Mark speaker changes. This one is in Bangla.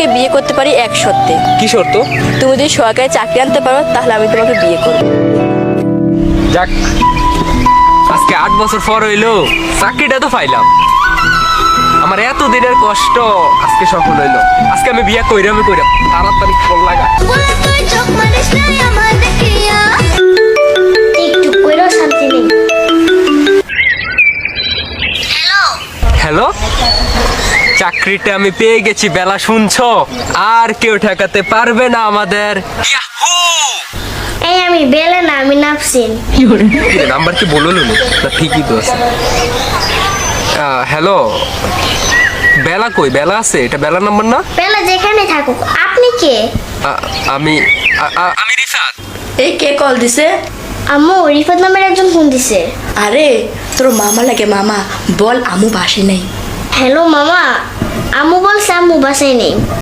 Speaker 1: তোমাকে বিয়ে করতে পারি এক শর্তে।
Speaker 2: কি শর্ত?
Speaker 1: তুমি যদি সরকারি চাকরি আনতে পারো তাহলে আমি তোমাকে বিয়ে করব।
Speaker 2: যাক, আজকে 8 বছর পর হইলো চাকরিটা তো পাইলাম। আমার এত দিনের কষ্ট আজকে সফল হইলো। আজকে আমি বিয়ে কইরাম তাড়াতাড়ি ফোন লাগা।
Speaker 3: একটু কইরো শান্তি নেই।
Speaker 2: হ্যালো, চাকরিটা আমি পেয়ে গেছি বেলা, শুনছো? আর কেউ ঠেকাতে পারবে না আমাদের।
Speaker 3: এই আমি বেলে না, আমি নাফসিন।
Speaker 2: নাম্বার কি বললো না? ঠিকই তো আছে। হ্যালো, বেলা কই? বেলা আছে? এটা বেলা নাম্বার না?
Speaker 3: বেলা যেখানে থাকুক। আপনি কে?
Speaker 2: আমি রিফাত।
Speaker 1: এই কে কল দিছে?
Speaker 3: আম্মু, রিফাত নামের একজন ফোন দিছে।
Speaker 1: আরে তোর মামা লাগে। মামা বল আমু বাসে নেই।
Speaker 3: হ্যালো মামা, আম্মু বলছে আম্মু বাসায় নেই।